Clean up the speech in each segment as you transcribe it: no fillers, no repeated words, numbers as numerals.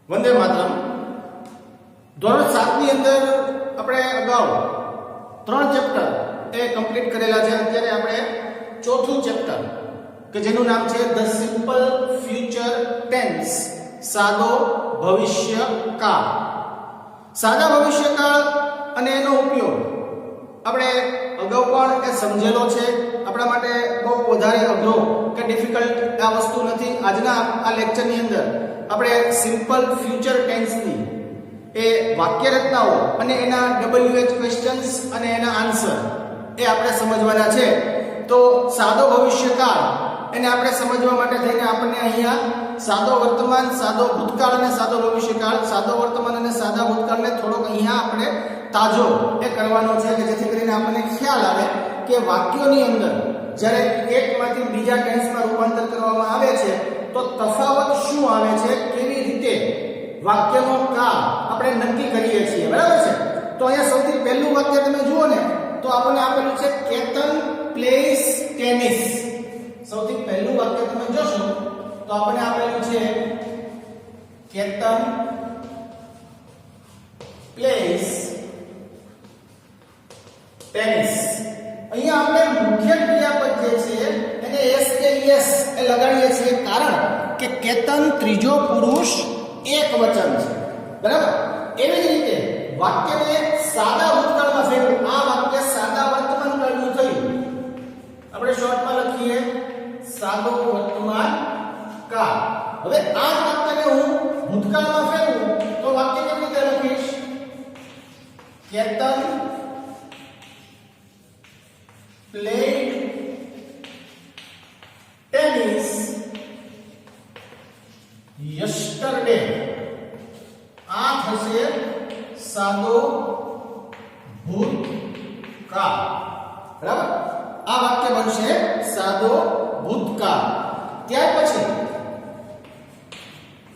વંદે માતરમ. ધોરણ 7 ની અંદર આપણે અગાઉ 3 ચેપ્ટર એ કમ્પ્લીટ કરેલા છે. અત્યારે આપણે ચોથું ચેપ્ટર કે જેનું નામ છે ધ સિમ્પલ ફ્યુચર ટેન્સ, સાદો ભવિષ્યકાળ. સાદા ભવિષ્યકાળ અને એનો ઉપયોગ આપણે અગાઉ પણ એ સમજેલો છે. આપણા માટે બહુ વધારે અઘરો કે ડિફિકલ્ટ આ વસ્તુ નથી. આજના આ લેક્ચરની અંદર આપણે સિમ્પલ ફ્યુચર ટેન્સની એ વાક્ય રચનાઓ અને એના WH ક્વેશ્ચન્સ અને એના આન્સર એ આપણે સમજવાના છે. તો સાદો ભવિષ્યકાળ એને આપણે સમજવા માટે થઈને આપણને અહીંયા સાદો વર્તમાન, સાદો ભૂતકાળ અને સાદો ભવિષ્યકાળ, સાદો વર્તમાન અને સાદા ભૂતકાળને થોડોક અહીંયા આપણે તાજો એ કરવાનો છે કે જેથી કરીને આપણને ખ્યાલ આવે કે વાક્યોની અંદર જ્યારે એકમાંથી બીજા ટેન્સમાં રૂપાંતર કરવામાં આવે છે તો તફાવત શું આવે છે, કેવી રીતે વાક્યનો કાળ આપણે નક્કી કરીએ છીએ. બરાબર છે? તો અહીંયા સૌથી પહેલું વાક્ય તમે જુઓ ને તો આપણને આપેલું છે કેતન પ્લેસ ટેનિસ. સૌથી પહેલું વાક્ય તમે જોશો તો આપણને આપેલું છે કેતન પ્લેસ ટેનિસ. અહીંયા આપણે મુખ્ય ક્રિયાપદ જે છે એને એસ કે યસ એ લગાડીએ છીએ કારણ કે કેતન ત્રીજો પુરુષ એકવચન છે. બરાબર? એવી જ રીતે વાક્યને સાદા ભૂતકાળમાં ફેરવું. આ વાક્ય સાદા વર્તમાન કાળનું થયું. આપણે શોર્ટમાં લખીએ સાદો વર્તમાન કાળ. હવે આ જ વાક્યને હું ભૂતકાળમાં ફેરવું તો વાક્ય કેવી રીતે લખીશ? Ketan played tennis yesterday. આ થશે સાદો ભૂતકાળ. બરાબર? આ વાક્ય બનશે સાદો ભૂતકાળ. ત્યાર પછી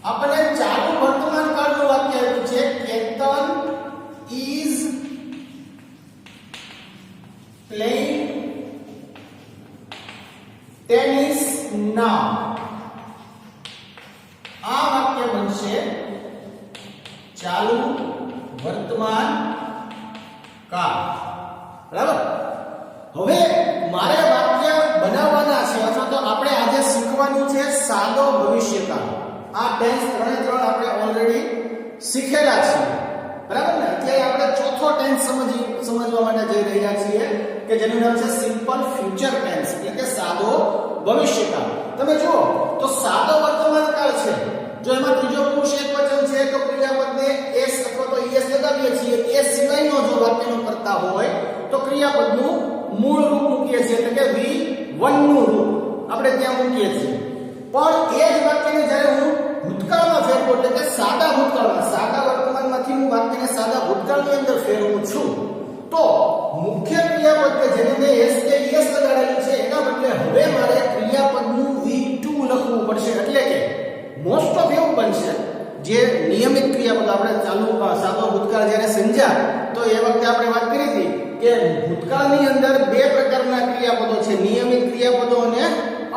આપણે ચાલુ વર્તમાન કાળનું વાક્ય આપ્યું છે Ketan is playing tennis now. આ વાક્ય બનશે ચાલુ વર્તમાન કાળ. બરાબર? હવે મારે વાક્ય બનાવવાના છે અથવા તો આપણે આજે શીખવાનું છે સાદો ભવિષ્યકાળ. આ ટેન્સ ત્રણ આપણે ઓલરેડી શીખેલા છે. બરાબર ને? અત્યારે આપણે ચોથો ટેન્સ સમજવા માટે જઈ રહ્યા છીએ કે જેનું નામ છે સિમ્પલ ફ્યુચર ટેન્સ એટલે કે સાદો ભવિષ્યકાળ. તમે જુઓ તો સાદો વર્તમાન કાળ છે. જો એમાં ત્રીજો પુરુષ એકવચન છે તો ક્રિયાપદને એસ અથવા તો ઈએસ લગાવીએ છીએ. એ સિવાયનો જો વાક્યનો કરતા હોય તો ક્રિયાપદનું મૂળ રૂપ મૂકીએ છીએ એટલે કે V1 નું રૂપ આપણે ત્યાં મૂકીએ છીએ. પણ એ જ વાક્યને જ્યારે હું ભૂતકાળમાં ફેરવું એટલે કે સાદા ભૂતકાળમાં, સાદા વર્તમાનમાંથી હું વાક્યને સાદા ભૂતકાળની અંદર ફેરવું છું તો મુખ્ય ક્રિયાપદ કે જેને મેં એસ કે યસ લગાડેલું છે એના બદલે હવે મારે ક્રિયાપદનું V2 લખવું પડશે. એટલે કે મોસ્ટ ઓફ એવું બનશે જે નિયમિત ક્રિયાપદ આપણે ચાલુ સાદો ભૂતકાળ જ્યારે સમજ્યા તો એ વખતે આપણે વાત કરી હતી કે ભૂતકાળની અંદર બે પ્રકારના ક્રિયાપદો છે, નિયમિત ક્રિયાપદો અને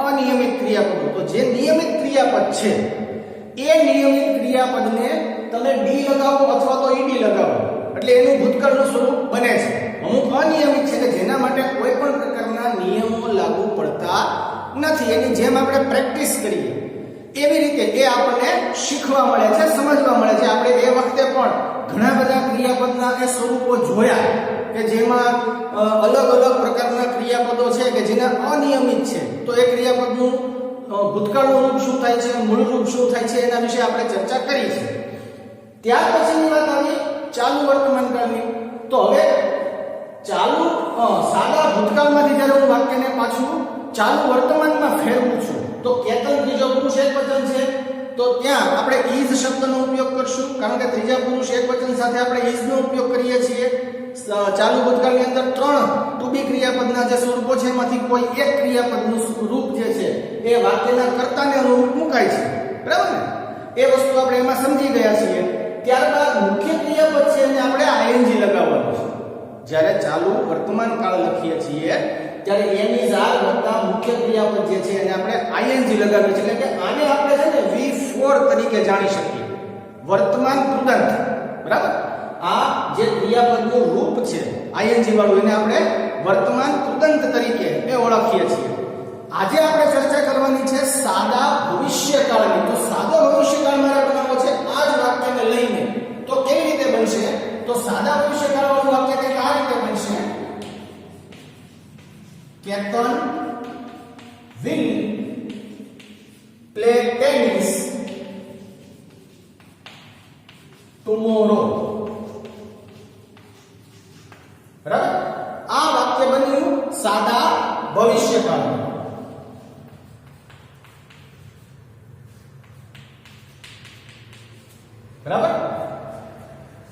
અનિયમિત ક્રિયાપદો. તો જે નિયમિત ક્રિયાપદ છે એ નિયમિત ક્રિયાપદને તમે ડી લગાવો અથવા તો ઈડી લગાવો એટલે એનું ભૂતકાળનું સ્વરૂપ બને છે. અમુક અનિયમિત છે કે જેના માટે કોઈ પણ પ્રકારના નિયમો લાગુ પડતા નથી. એની જેમ આપણે પ્રેક્ટિસ કરીએ એવી રીતે એ આપણને શીખવા મળે છે, સમજવા મળે છે. આપણે એ વખતે પણ ઘણા બધા ક્રિયાપદના એ સ્વરૂપો જોયા કે જેમાં અલગ અલગ પ્રકારના ક્રિયાપદો છે કે જેના અનિયમિત છે. તો એ ક્રિયાપદનું ભૂતકાળનું રૂપ શું થાય છે, મૂળ રૂપ શું થાય છે એના વિશે આપણે ચર્ચા કરી છે. ત્યાર પછીની વાત આવી ચાલુ વર્તમાન કાળની. તો હવે ચાલુ સાદા ભૂતકાળમાંથી જ્યારે હું વાક્યને પાછું ચાલુ વર્તમાનમાં ફેરવું છું તો કેતન ત્રીજો પુરુષ એકવચન છે તો ત્યાં આપણે ઇઝ શબ્દનો ઉપયોગ કરશું કારણ કે ત્રીજા પુરુષ એકવચન સાથે આપણે ઇઝ નો ઉપયોગ કરીએ છીએ. ચાલુ ભૂતકાળની અંદર 3 ટુ બી ક્રિયાપદના જે સ્વરૂપો છે એમાંથી કોઈ એક ક્રિયાપદનું રૂપ જે છે એ વાક્યના કર્તાને અનુરૂપ મુકાય છે. બરાબર ને? એ વસ્તુ આપણે એમાં સમજી ગયા છીએ. ત્યારબાદ મુખ્ય ક્રિયાપદ છે એને આપણે આઈએનજી લગાવવાનું છે. જ્યારે ચાલુ વર્તમાન કાળ લખીએ છીએ ત્યારે એની ઝાર વત્તા મુખ્ય ક્રિયાપદ જે છે એને આપણે આઈએનજી લગાવીએ છીએ એટલે કે આને આપણે છે ને V4 તરીકે જાણી શકીએ. વર્તમાન કૃદંત, બરાબર. આ જે ક્રિયાપદનું રૂપ છે આઈએનજી વાળું, એને આપણે વર્તમાન કૃદંત તરીકે ઓળખીએ છીએ. આજે આપણે ચર્ચા કરવાની છે સાદા ભવિષ્યકાળની. તો સાદો ભવિષ્યકાળ મારે બનાવવો છે આ જ વાક્યને લઈને. તો કેવી રીતે બનશે? તો સાદા ભવિષ્યકાળવાળું વાક્ય કંઈક આ રીતે બનશે: Ketan will play tennis tomorrow. બરાબર. આ વાક્ય બન્યું સાદા ભવિષ્યકાળનું. બરાબર.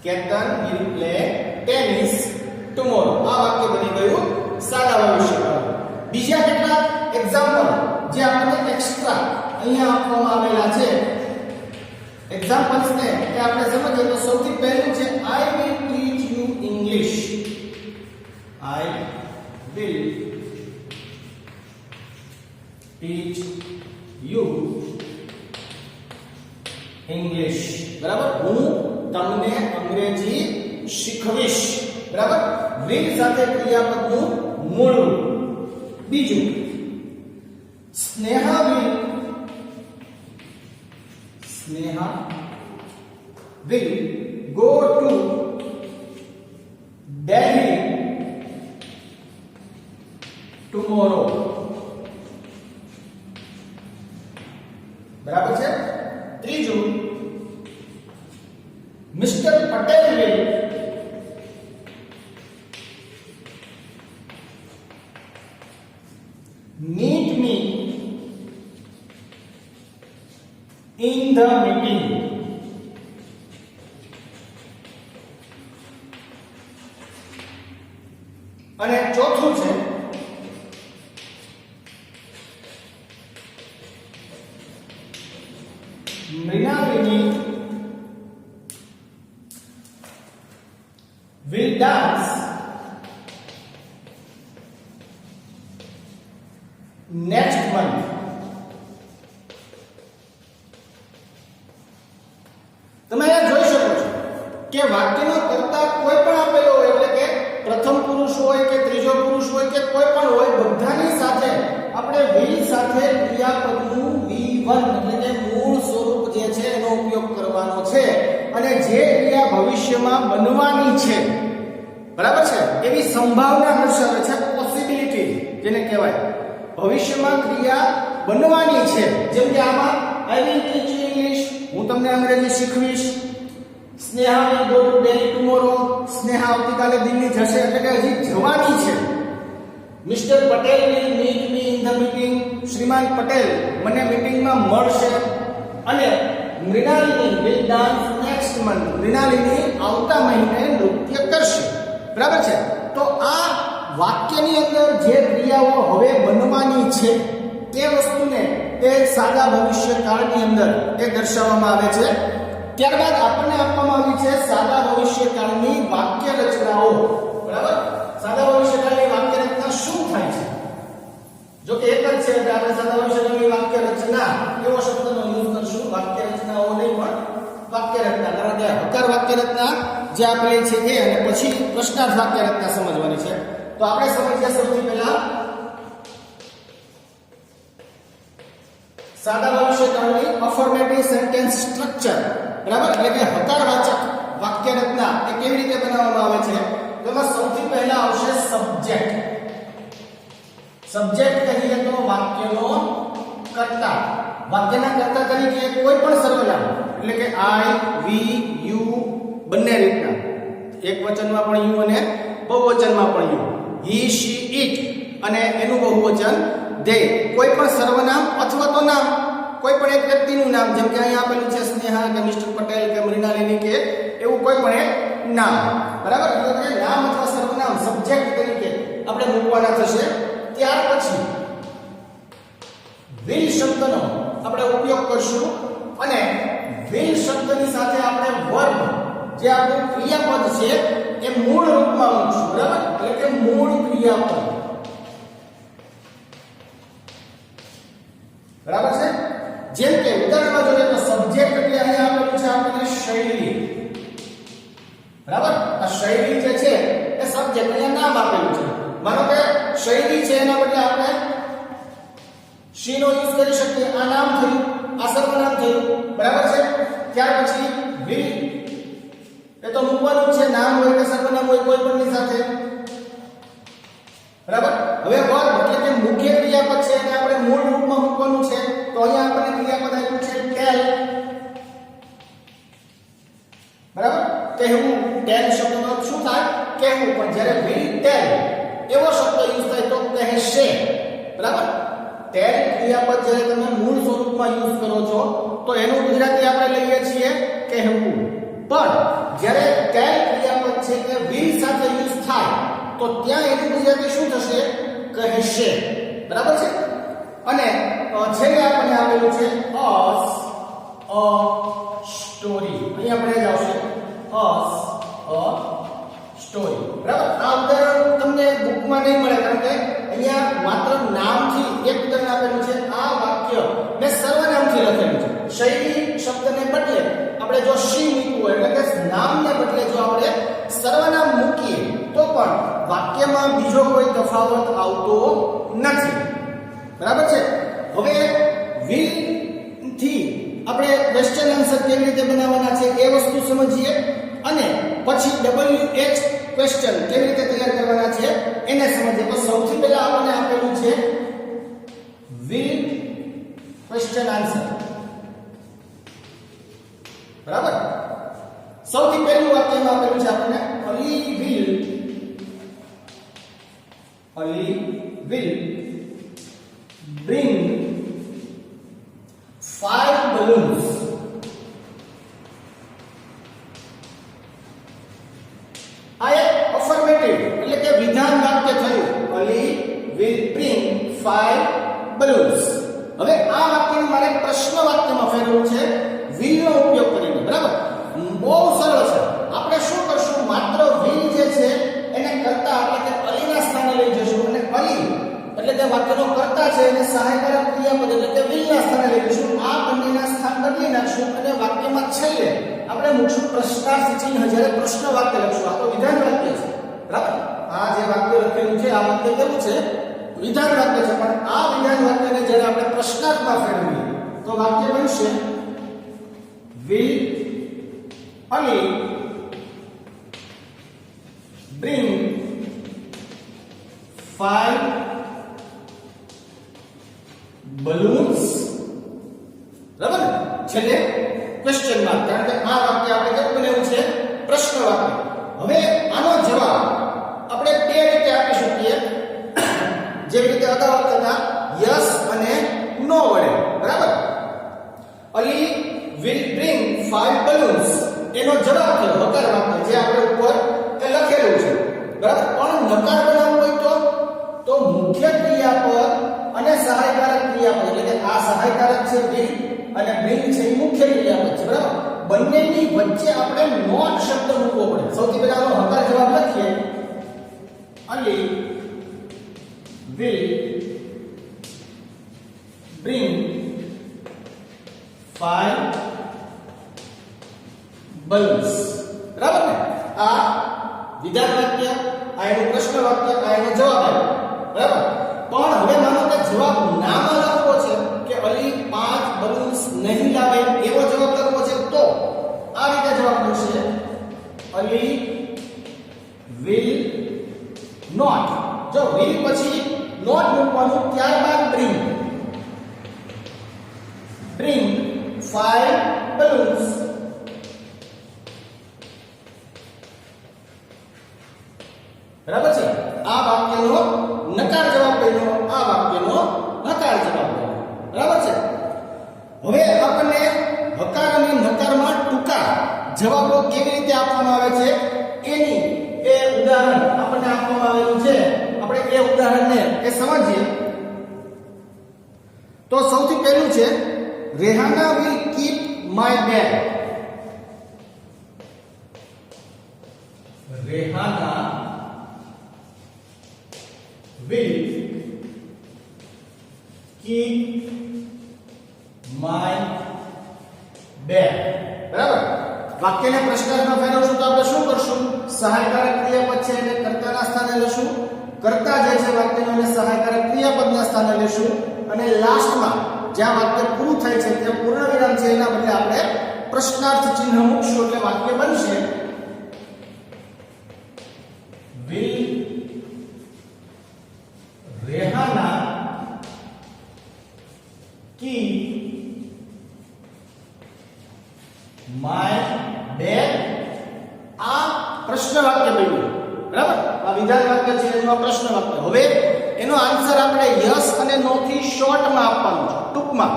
Ketan will play tennis tomorrow. આ વાક્ય બની ગયું સાદા ભવિષ્યકાળ. બીજા કેટલાક એક્ઝામ્પલ જે આપણને એક્સ્ટ્રા અહીંયા આપવામાં આવેલા છે, એક્ઝામ્પલ્સ ને એ આપણે સમજીએ. તો સૌથી પહેલું છે I will teach you English. I will teach you English. બરાબર. હું તમને અંગ્રેજી શીખવીશ. બરાબર. will સાથે ક્રિયાપદનું મૂળ રૂપ. બીજું, Sneha will go to Delhi tomorrow. બરાબર છે. ત્રીજું, mister Patel will meet me in the meeting. અને ચોથું છે Mrinalini will dance next month. તમે અહીંયા જોઈ શકો છો કે વાક્યનો કર્તા કોઈ પણ આપેલો હોય, એટલે કે પ્રથમ પુરુષ હોય કે ત્રીજો પુરુષ હોય કે કોઈ પણ હોય, બધાની સાથે આપણે will સાથે ક્રિયાપદનું V1 એટલે કે મૂળ સ્વરૂપ જે છે એનો ઉપયોગ કરવાનો છે. અને જે ક્રિયા ભવિષ્યમાં બનવાની છે, બરાબર છે, એવી સંભાવના દર્શાવે છે, પોસિબિલિટી જેને કહેવાય. ભવિષ્યમાં ક્રિયા બનવાની છે. જેમ કે આમાં I will teach you English, હું તમને અંગ્રેજી શીખવીશ. Sneha will go to Delhi tomorrow, Sneha આવતીકાલે દિલ્હી જશે, એટલે કે હજી જવાની છે. Mister Patel will meet me in the meeting, શ્રીમાન પટેલ મને મીટિંગમાં મળશે. અને Mrinalini will dance next month, Mrinalini આવતા મહિને નૃત્ય કરશે. બરાબર છે. તો આ વાક્યની અંદર જે ક્રિયાઓ હવે બનવાની છે તે વસ્તુને તે સાદા ભવિષ્યકાળની અંદર એ દર્શાવવામાં આવે છે. ત્યારબાદ આપણને આપવામાં આવી છે સાદા ભવિષ્યકાળની વાક્ય રચનાઓ. બરાબર. સાદા ભવિષ્યકાળની વાક્ય રચના શું થાય છે? જો કે એક જ છે કે આપણે સાદા ભવિષ્યકાળની વાક્ય રચના એવો શબ્દનો યુઝ કરશું, વાક્ય રચનાઓ નહીં, પણ વાક્ય રચના. કારણ કે હકાર વાક્ય રચના જે આપેલી છે એ, અને પછી પ્રશ્નાર્થ વાક્ય રચના સમજવાની છે. તો આપણે સમજીએ સૌથી પહેલા સાદા ભવિષ્યકાળની અફર્મેટિવ સેન્ટેન્સ સ્ટ્રક્ચર. બરાબર. એટલે કે હકારવાચક વાક્ય રચના એ કેવી રીતે બનાવવામાં આવે છે? તો એમાં સૌથી પહેલા આવશે સબ્જેક્ટ. સબ્જેક્ટ કહીએ તો વાક્યનો કર્તા. વાક્યના કર્તા તરીકે કોઈ પણ સર્વનામ, એટલે કે I, we, you બંને રીતના, એક વચનમાં પણ you અને બહુવચનમાં પણ you, he, she, it અને એનું બહુવચન they. કોઈ પણ સર્વનામ અથવા તો નામ, કોઈ પણ એક વ્યક્તિનું નામ, જેમ કે અહીં આપેલું છે સ્નેહા કે મિસ્ટર પટેલ કે મૃણાલિની કે એવું કોઈ પણ એક નામ. બરાબર. એટલે નામ અથવા સર્વનામ સબ્જેક્ટ તરીકે આપણે મૂકવાના થશે. ત્યાર પછી will શબ્દનો આપણે ઉપયોગ કરશું, અને will શબ્દની સાથે આપણે વર્બ જે આપણું ક્રિયાપદ છે એ મૂળ રૂપમાં મૂકશું. બરાબર. એટલે કે મૂળ ક્રિયાપદ. બરાબર છે. જેમ કે ઉદાહરણમાં જોઈએ તો સબ્જેક્ટ એટલે અહીંયા આપેલું છે આપણને શૈલી જે છે એ સબ્જેક્ટ અહીંયા નામ આપેલું છે. માનો કે શૈલી છે એના બદલે આપણે she નો યુઝ કરી શકીએ. આ નામ થયું, આ સર્વનામ થયું, બરાબર છે. ત્યાર પછી will એ તો મૂકવાનું જ છે, નામ હોય કે સર્વનામ હોય કોઈ પણની સાથે, બરાબર. હવે વર્બ એટલે કે મુખ્ય ક્રિયાપદ છે એને આપણે મૂળ રૂપમાં મૂકવાનું છે. તો અહીંયા આપણે ક્રિયાપદ આપ્યું છે tell, બરાબર. કહેવું, tell શબ્દનો અર્થ શું થાય? કહેવું. પણ જ્યારે will tell એવો શબ્દ યુઝ થાય તો કહેશે, બરાબર. tell ક્રિયાપદ જ્યારે તમે મૂળ સ્વરૂપમાં યુઝ કરો છો તો એનું ગુજરાતી આપણે લઈએ છીએ કહેવું. પણ જ્યારે tell ક્રિયાપદ છે કે will સાથે યુઝ થાય તો ત્યાં એનું ગુજરાતી શું થશે? કહેશે, બરાબર છે. અને છેલ્લે આપણે આવેલું છે us a story. અહીં આપણે જ આવશે us a story, બરાબર. આ ઉદાહરણ તમને બુકમાં નહીં મળે કારણ કે અહીંયા માત્ર નામથી એક ઉદાહરણ આપેલું છે. આ વાક્ય મેં સર્વનામથી લખેલું છે. શૈલી શબ્દને બદલે આપણે જો she મૂકવું હોય એટલે કે નામને બદલે જો આપણે સર્વનામ મૂકીએ તો પણ વાક્યમાં બીજો કોઈ તફાવત આવતો નથી, બરાબર છે. હવે will થી આપણે ક્વેશ્ચન આન્સર કેવી રીતે બનાવવાના છે એ વસ્તુ સમજીએ અને પછી WH ક્વેશ્ચન કેવી રીતે તૈયાર કરવાના છે એને સમજીએ. તો સૌથી પહેલા આપણને આપેલું છે will ક્વેશ્ચન આન્સર, બરાબર. સૌથી પહેલું વાક્યમાં આપેલું છે આપણને Ali will bring 5 balloons. આ એક અફર્મેટિવ એટલે કે વિધાન વાક્ય થયું. Ali will bring 5 balloons. હવે આ વાક્યને મારે પ્રશ્ન વાક્યમાં ફેરવવું છે will નો ઉપયોગ કરીને, બરાબર. બહુ સરળ છે. આપણે શું કરશું? માત્ર will જે છે એને કર્તા એટલે કે અલીના સ્થાને લઈ જશું અને અલી એટલે કે વાક્યનો કર્તા છે એને સહાયકારક ક્રિયાપદ એટલે કે will ના સ્થાને લઈ જશું. આ બંનેના સ્થાન બદલી નાખશું અને વાક્યમાં છેલ્લે આપણે મૂકશું પ્રશ્નાર્થ ચિહ્ન. જ્યારે પ્રશ્ન વાક્ય લખશું, આ તો વિધાન વાક્ય છે, બરાબર. આ જે વાક્ય લખેલું છે આ વાક્ય કેવું છે? વિધાન વાક્ય છે. પણ આ વિધાન વાક્યને જ્યારે આપણે પ્રશ્નાર્થમાં ફેરવીએ તો વાક્ય બનશે will Ali bring 5 balloons, બરાબર. છેલ્લે ક્વેશ્ચન માર્ક, કારણ કે આ વાક્ય આપણે કેવું બનાવ્યું છે? પ્રશ્ન વાક્ય. હવે આનો જવાબ આપણે બે રીતે આપી શકીએ, જેવી રીતે અગાઉ હતા યસ અને નો વડે, બરાબર. Ali will bring 5 balloons એનો જવાબ થયો હકાર વાક્ય જે આપણે ઉપર તે લખેલું છે, બરાબર. પણ નકાર બનાવવું હોય તો મુખ્ય ક્રિયાપદ અને સહાયકારક ક્રિયાપદ એટલે કે આ સહાયકારક છે will અને bring છે એ મુખ્ય ક્રિયાપદ છે, બરાબર. બંનેની વચ્ચે આપણે નોટ શબ્દ મૂકવો પડે. સૌથી પહેલા આનો હકાર જવાબ લખીએ Ali will bring 5 balloons, બરાબર ને. આ વિધાન વાક્ય, આ એનું પ્રશ્ન વાક્ય, આ એનો જવાબ આવ્યો, બરાબર. પણ હવે માનો કે જવાબ નામાં લખવો છે કે અલી 5 બલૂન્સ નહીં લાવે એવો જવાબ લખવો છે તો આ રીતે જવાબ મળશે અલી will not. જો will પછી not મૂકવાનું, ત્યારબાદ bring 5 balloons, બરાબર છે. આ વાક્યનો નકાર જવાબ બન્યો, આ વાક્યનો હકાર જવાબ બન્યો, બરાબર છે. હવે આપણને હકાર અને નકારમાં ટૂંકા જવાબો કેવી રીતે આપવામાં આવે છે એની એ ઉદાહરણ આપણને આપવામાં આવેલું છે. આપણે એ ઉદાહરણને સમજીએ. તો સૌથી પહેલું છે Rehana will keep my bag. Rehana will keep my bag, બરાબર. વાક્યને પ્રશ્નાર્થમાં ફેરવશું તો આપણે શું કરશું? સહાયકારક ક્રિયાપદ છે એટલે કર્તાના સ્થાને લેશું, કર્તા જે છે વાક્યનો એને સહાયકારક ક્રિયાપદના સ્થાને લેશું અને લાસ્ટમાં જ્યાં વાક્ય પૂરું થાય છે ત્યાં પૂર્ણ વિરામ છે એના બદલે આપણે પ્રશ્નાર્થ ચિહ્ન મૂકશું એટલે વાક્ય બનશે will Rehana keep my dad. આ પ્રશ્ન વાક્ય બન્યું, બરાબર? આ વિધાન વાક્ય છે એનું પ્રશ્ન વાક્ય. હવે એનો આન્સર આપણે યસ અને નો થી શોર્ટમાં આપવાનો છે, ટૂંકમાં,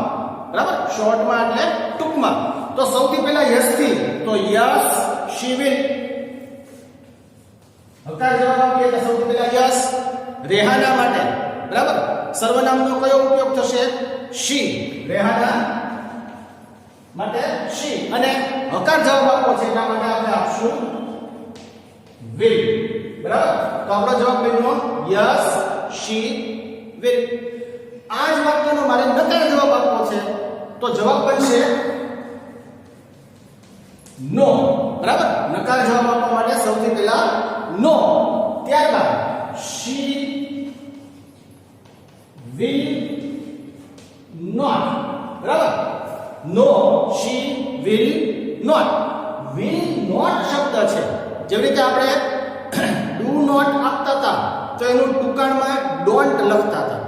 બરાબર? શોર્ટમાં એટલે ટૂંકમાં. તો સૌથી પહેલા યસ થી, તો યસ she will. હકાર જવાબ આપીએ તો સૌથી પહેલા યસ રેહાના માટે, બરાબર? સર્વનામનો કયો ઉપયોગ થશે? she. રેહાના માટે she. અને હકાર જવાબ આપવો છે એટલા માટે આપણે આપશું will, બરાબર? તો આપણો જવાબ બન્યો યસ she will. આ જ વાક્યનો મારે નકાર જવાબ આપવો છે તો જવાબ બનશે નો, બરાબર? નકાર જવાબ આપવા માટે સૌથી પહેલા નો, ત્યારબાદ she will not, બરાબર? નો she will not. will not શબ્દ છે જેવી રીતે આપણે do not આપતા હતા તો એનું ટુકાણમાં don't લખતા હતા,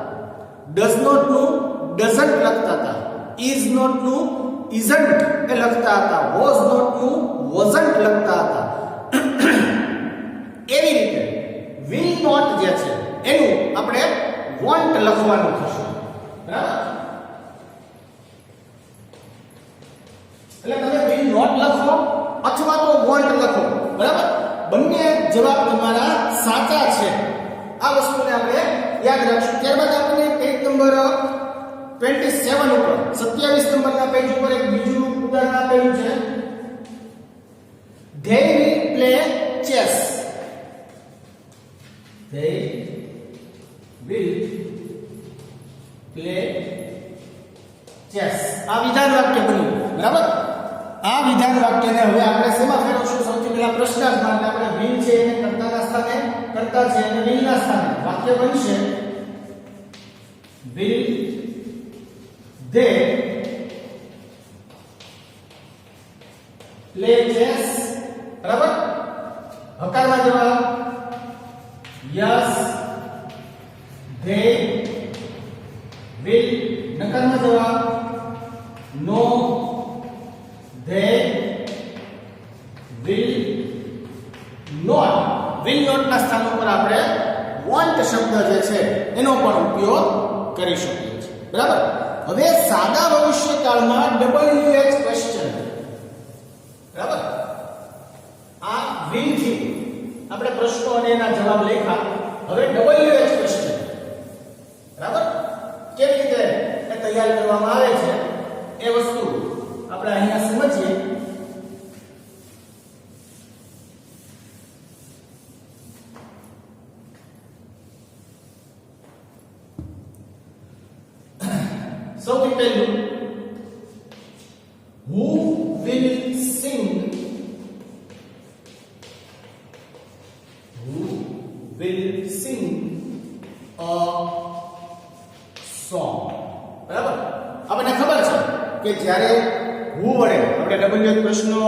does not નું doesn't લખતા હતા, is not નું isn't એ લખતા હતા, was not નું wasn't લખતા હતા. એવી રીતે will not જે છે એનું આપણે want લખવાનું થશે, બરાબર? એટલે તમે will not લખો અથવા તો want લખો, બરાબર? બંને જવાબ તમારા સાચા છે. આ વસ્તુને આપણે યાદ રાખશું. ત્યારબાદ આપણે પેજ નંબર 27 ઉપર 27 નંબરના પેજ ઉપર એક બીજું ઉદાહરણ આપેલું છે. They will play chess. They will play chess. આ વિધાન વાક્ય બન્યું, બરાબર? આ વિધાન વાક્યને હવે આપણે શેમાં ફેરવશું? સૌથી પહેલા પ્રશ્નાર્થમાં, એટલે આપણે will છે એને કર્તાના સ્થાને, કર્તા છે એને will ના સ્થાને. વાક્ય બનશે will they play chess, બરાબર? હકારમાં જવાબ yes they will. નકારમાં જવાબ no they will not. will not ના સ્થાન ઉપર આપણે want શબ્દ જે છે એનો પણ ઉપયોગ કરી શકીએ છીએ, બરાબર? હવે સાદા ભવિષ્યકાળમાં WH ક્વેશ્ચન, બરાબર? આ will થી આપણે પ્રશ્નો અને એના જવાબ લખ્યા. હવે WH ક્વેશ્ચન, બરાબર? કેવી રીતે એ તૈયાર કરવામાં આવે છે એ વસ્તુ આપણે અહીંયા સમજીએ. સૌથી પહેલું who will sing, who will sing a song, બરાબર? આપણને ખબર છે કે જ્યારે who વડે આપણે WH પ્રશ્નો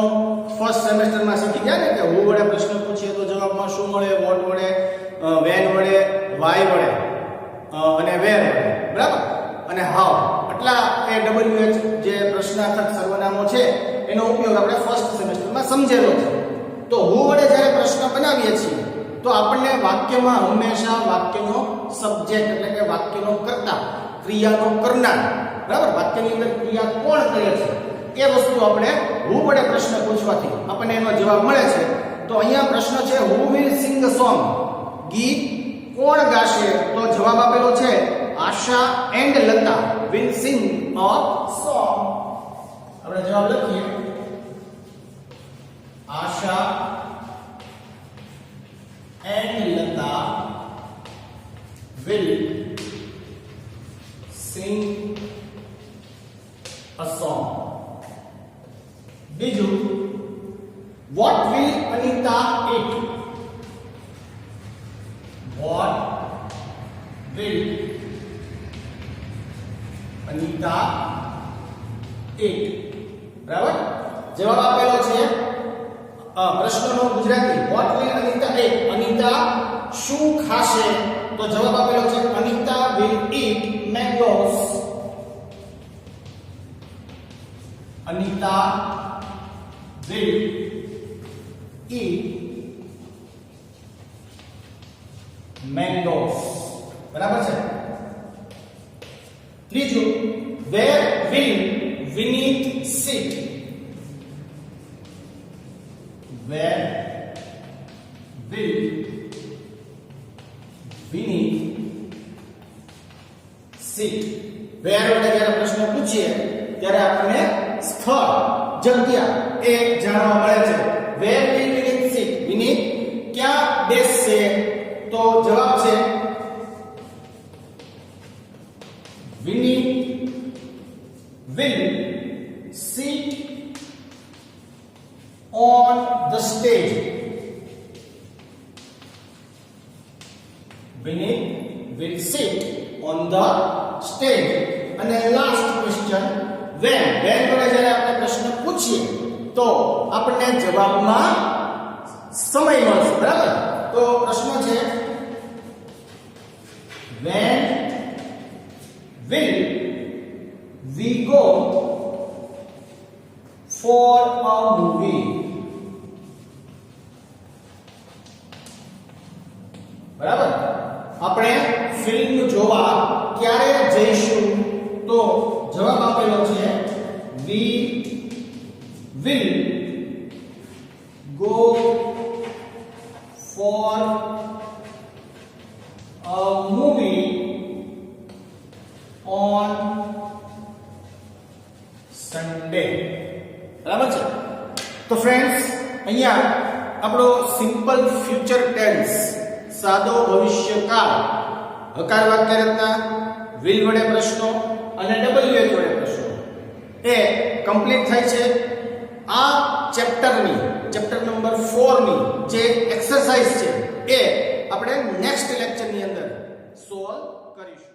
ફર્સ્ટ સેમેસ્ટરમાં શીખી ગયા ને કે who વડે પ્રશ્ન પૂછીએ તો જવાબમાં શું મળે, what વડે, when વડે, why વડે અને where વડે, બરાબર? અને how. એટલા એ WH જે પ્રશ્નાર્થક સર્વનામો છે એનો ઉપયોગ આપણે ફર્સ્ટ સેમેસ્ટરમાં સમજેલો છે. તો who વડે જ્યારે પ્રશ્ન બનાવીએ છીએ તો આપણને વાક્યમાં હંમેશા વાક્યનો સબ્જેક્ટ એટલે કે વાક્યનો કર્તા, ક્રિયાનો કરનાર, બરાબર? વાક્યની અંદર ક્રિયા કોણ કરે છે એ વસ્તુ આપણે who વડે પ્રશ્ન પૂછવાથી આપણને એનો જવાબ મળે છે. તો અહીંયા પ્રશ્ન છે who will sing the song, ગીત કોણ ગાશે? તો જવાબ આપેલો છે Asha and Lata will sing a song. આપણે જવાબ લખીએ Asha and Lata will sing a song. બીજું what will Anita eat? will Anita eat. બરાબર? જવાબ આપેલો છે પ્રશ્નનો Gujarati what will Anita eat? Anita શું ખાશે? તો જવાબ આપેલો છે Anita will eat mangoes. Anita will eat mangoes. બરાબર છે? ત્રીજું where will Vineet sit? Where will Vineet sit? where વડે જ્યારે પ્રશ્ન પૂછીએ ત્યારે આપણને સ્થળ જગ્યા એ જાણવા મળે છે. where will Vineet sit? વિનીત ક્યાં બેસશે? તો જવાબ છે Vineet will sit on the stage. Vineet will sit on the stage. અને લાસ્ટ ક્વેશ્ચન when વડે જ્યારે આપણે પ્રશ્ન પૂછીએ તો આપણને જવાબમાં સમય મળશે. બરાબર? તો પ્રશ્ન છે when will we go for a movie? બરાબર? આપણે ફિલ્મ જોવા ક્યારે જઈશું? તો જવાબ આપેલો છે we will go for a movie on Sunday. બરાબર છે? તો ફ્રેન્ડ્સ અહીંયા આપણો સિમ્પલ ફ્યુચર ટેન્સ સાદો ભવિષ્યકાળ હકાર વાક્ય રચના will વડે પ્રશ્નો અને WH વડે પ્રશ્નો એ કમ્પ્લીટ થાય છે. આ ચેપ્ટર નંબર 4 ની જે એક્સરસાઇઝ છે એ આપણે નેક્સ્ટ લેક્ચરની અંદર સોલ્વ કરીશું.